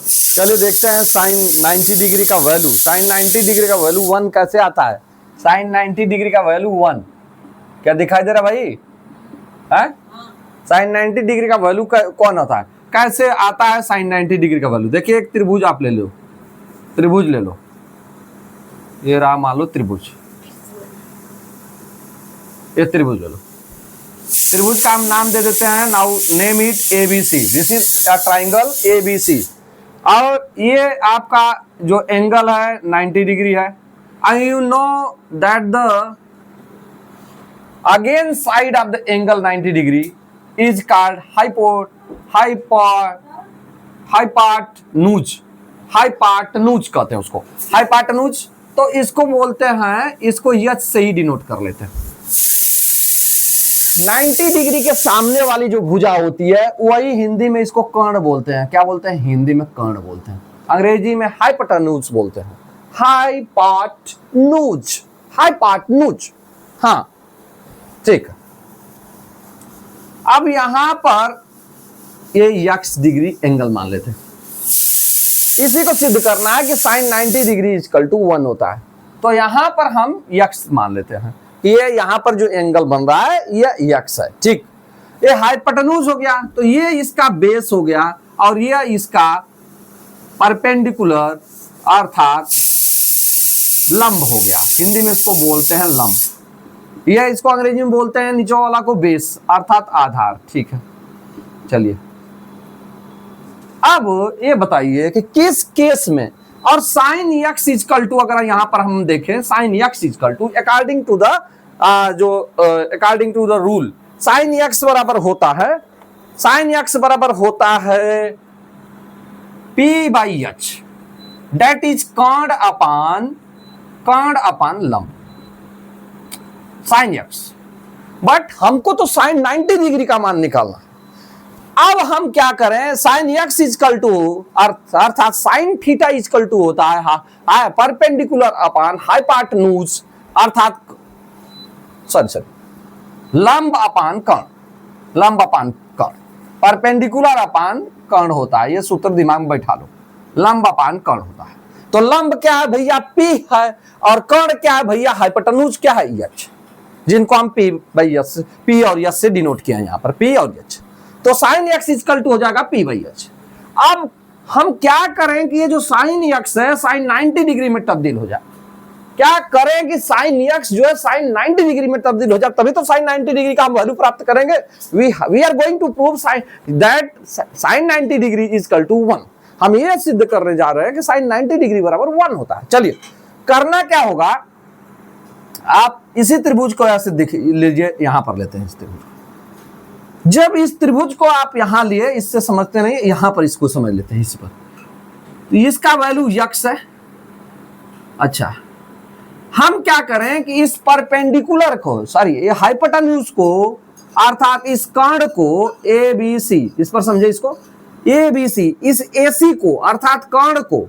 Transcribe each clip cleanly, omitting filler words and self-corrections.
चलिए देखते हैं साइन 90 डिग्री का वैल्यू। साइन 90 डिग्री का वैल्यू 1 कैसे आता है? साइन 90 डिग्री का वैल्यू 1 क्या दिखाई दे रहा भाई? है साइन 90 डिग्री का वैल्यू कौन आता है? कैसे आता है साइन 90 डिग्री का वैल्यू? देखिए एक त्रिभुज आप ले लो, त्रिभुज ले लो, ये रहा मान लो त्रिभुज, ये त्रिभुज ले लो। त्रिभुज का हम नाम दे देते हैं, now name it ABC। This is a triangle ABC और ये आपका जो एंगल है 90 डिग्री है। And you know that the again side of the angle 90 degree is called hypotenuse. Hypotenuse कहते हैं उसको, हाइपार्टनूज। तो इसको बोलते हैं, इसको H से ही डिनोट कर लेते हैं। 90 डिग्री के सामने वाली जो भुजा होती है वही हिंदी में इसको कर्ण बोलते हैं। क्या बोलते हैं? हिंदी में कर्ण बोलते हैं, अंग्रेजी में हाइपोटेन्यूज बोलते हैं। हाइपार्टनूज, हाइपार्टनूज। हाँ ठीक। अब यहां पर ये x डिग्री एंगल मान लेते हैं। इसी को सिद्ध करना है कि साइन 90 डिग्री इक्वल टू 1 होता है। तो यहां पर हम x मान लेते हैं। ये यहां पर जो एंगल बन रहा है ये x है, ठीक। ये हाइपोटेन्यूज हो गया, तो ये इसका बेस हो गया और ये इसका परपेंडिकुलर अर्थात लंब हो गया। हिंदी में इसको बोलते हैं लंब। ये इसको अंग्रेजी में बोलते हैं नीचे वाला को बेस अर्थात आधार, ठीक है। चलिए अब ये बताइए कि किस केस में, और साइन x इक्वल टू, अगर यहां पर हम देखें sine x equal to according to the according to the rule sine x बराबर होता है, साइन x बराबर होता है P/H, दैट इज कर्ण अपान लंब साइन x। बट हमको तो साइन 90 डिग्री का मान निकालना। अब हम क्या करें, साइन x इक्वल टू अर्थात साइन थीटा इक्वल टू होता है परपेंडिकुलर अपान हाइपोटेन्यूज अर्थात लंब अपान कर्ण, लंब अपान कर्ण, परपेंडिकुलर अपान कर्ण होता है। ये सूत्र दिमाग में बैठा लो, लंब अपान कर्ण होता है। तो लंब क्या है भैया? P है, और कर्ण क्या है भैया? हाइपोटेन्यूज क्या है? H, जिनको हम P और S से डिनोट किया है यहाँ पर, P और H। तो साइन x इक्वल टू हो जाएगा P/H। अब हम क्या करें कि ये जो साइन x है साइन 90 डिग्री में तब्दील हो जाए। क्या करें कि साइन x जो है साइन 90 डिग्री में तब्दील हो जाए, तभी तो साइन 90 डिग्री का हम वैल्यू प्राप्त करेंगे। We are going to prove that sine 90 degree equal to 1। हम ये सिद्ध करने जा रहे हैं कि साइन 90 डिग्री बराबर 1 होता है। चलिए करना क्या होगा, आप इसी त्रिभुज को ऐसे देख लीजिए, यहां पर लेते हैं इस त्रिभुज। जब इस त्रिभुज को आप यहां लिए, इससे समझते नहीं, यहां पर इसको समझ लेते हैं इसी पर। तो इसका वैल्यू x है। अच्छा, हम क्या करें कि इस परपेंडिकुलर को, सॉरी ये हाइपोटेन्यूज को अर्थात इस कर्ण को ABC, इस पर समझे इसको ABC, इस AC को अर्थात कर्ण को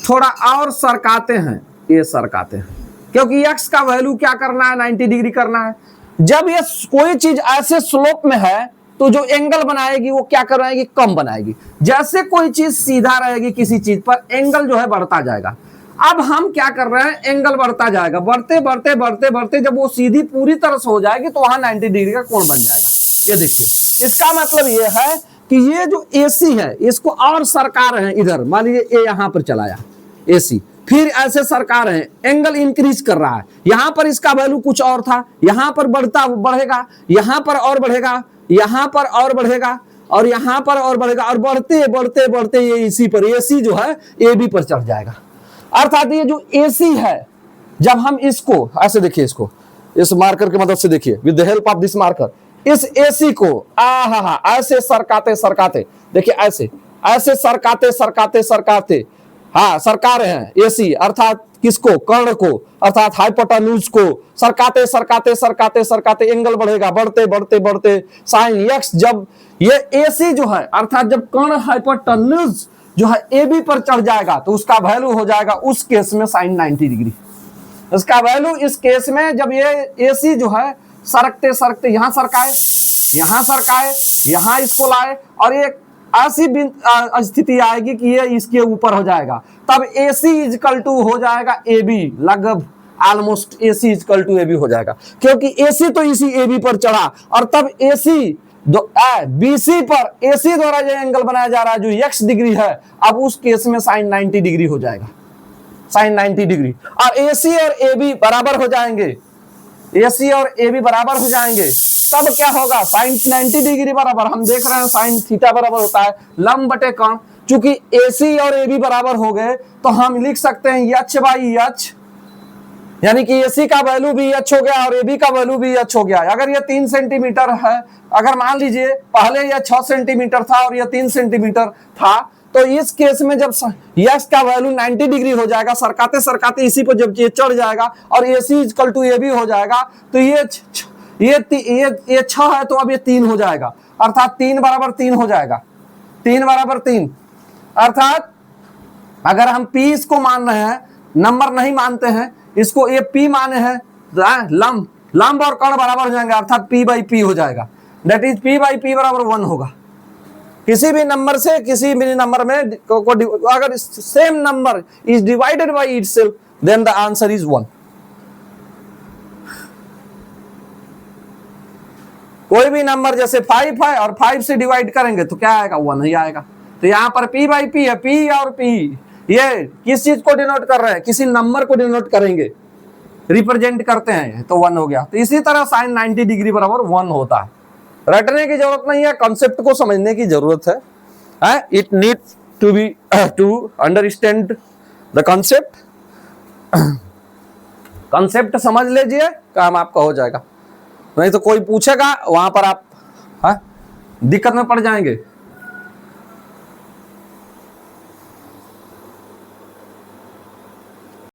थोड़ा और सरकाते हैं, ये सरकाते हैं, क्योंकि x का वैल्यू क्या करना है? 90 डिग्री करना है। जब ये कोई चीज ऐसे स्लोप में है तो जो एंगल बनाएगी वो क्या कराएगी? कम बनाएगी। जैसे कोई चीज सीधा रहेगी किसी चीज पर, एंगल जो है बढ़ता जाएगा। अब हम क्या कर रहे हैं, एंगल बढ़ता जाएगा, बढ़ते बढ़ते बढ़ते बढ़ते जब वो सीधी पूरी तरह से हो जाएगी तो वहां 90 डिग्री का कोण बन जाएगा। ये देखिए, इसका मतलब ये है कि ये जो AC है इसको और सरका रहे हैं इधर, मान लीजिए ये यहां पर चलाया AC, फिर ऐसे सरकार है, एंगल इंक्रीज कर रहा है। यहां पर इसका वैल्यू कुछ और था, यहां पर बढ़ेगा, यहां पर और बढ़ेगा, यहां पर और बढ़ेगा, और यहां पर और बढ़ेगा, और बढ़ते बढ़ते बढ़ते ये इसी पर AC जो है AB पर चढ़ जाएगा। अर्थात ये जो AC है, जब हम इसको ऐसे देखिए, इसको इस मार्कर की मदद से देखिए, with the help of this marker, इस AC को ऐसे सरकाते सरकाते, देखिए ऐसे ऐसे सरकाते सरकाते सरकाते, हाँ सरका रहे हैं AC अर्थात किसको? कर्ण को अर्थात हाइपोटेन्यूज को सरकाते सरकाते सरकाते सरकाते एंगल बढ़ेगा, बढ़ते बढ़ते बढ़ते साइन x, जब ये AC जो है अर्थात जब कर्ण हाइपोटेन्यूज जो है AB पर चढ़ जाएगा तो उसका वैल्यू हो जाएगा उस केस में साइन 90 डिग्री। इसका वैल्यू इस केस में जब ये AC जो है सरकते सरकते यहां सरकाए, यहां सरकाए, यहां इसको लाए, और ये ऐसी स्थिति आएगी कि ये इसके ऊपर हो जाएगा, तब AC इजकल टू हो जाएगा AB, लगभग almost AC equal to AB हो जाएगा, क्योंकि AC तो इसी AB पर चढ़ा और तब AC BC पर AC द्वारा जो एंगल बनाया जा रहा है जो x डिग्री है, अब उस केस में साइन 90 डिग्री हो जाएगा, साइन 90 डिग्री। और AC और AB बराबर हो जाएंगे, AC और AB बराबर हो जाएंगे, तब क्या होगा, साइन 90 डिग्री बराबर, हम देख रहे हैं साइन थीटा बराबर होता है लंब बटे कर्ण। चूंकि AC और AB बराबर हो गए तो हम लिख सकते हैं h बाई h, यानी कि AC का वैल्यू भी h हो गया और AB का वैल्यू भी h हो गया। अगर ये 3 सेंटीमीटर है, अगर मान लीजिए पहले ये 6 सेंटीमीटर था और ये 3 सेंटीमीटर था, तो इस केस में जब x का वैल्यू 90 डिग्री हो जाएगा, सरकाते सरकाते इसी पर जब ये चढ़ जाएगा और AC इक्वल टू AB हो जाएगा, तो ये 6 है तो अब ये 3 हो जाएगा, अर्थात 3 बराबर 3 हो जाएगा, 3 बराबर 3। अर्थात अगर हम P इसको मान रहे हैं, नंबर नहीं मानते हैं इसको, ये P माने हैं, लंब और कर्ण बराबर हो जाएंगे, अर्थात P बाई P हो जाएगा, that is P by P बराबर 1 होगा। किसी भी नंबर से किसी भी नंबर में अगर same number is divided by itself, then the answer is 1। कोई भी नंबर जैसे 5 है और 5 से डिवाइड करेंगे तो क्या आएगा, 1 ही आएगा। तो यहाँ पर P बाई P है, P और P ये किस चीज को डिनोट कर रहे हैं, किसी नंबर को डिनोट करेंगे, रिप्रेजेंट करते हैं, तो 1 हो गया। तो इसी तरह साइन 90 डिग्री बराबर 1 होता है। रटने की जरूरत नहीं है, कॉन्सेप्ट को समझने की जरूरत है। It need to be to understand the concept. Concept समझ लीजिए, काम आपका हो जाएगा, नहीं तो कोई पूछेगा वहां पर आप दिक्कत में पड़ जाएंगे।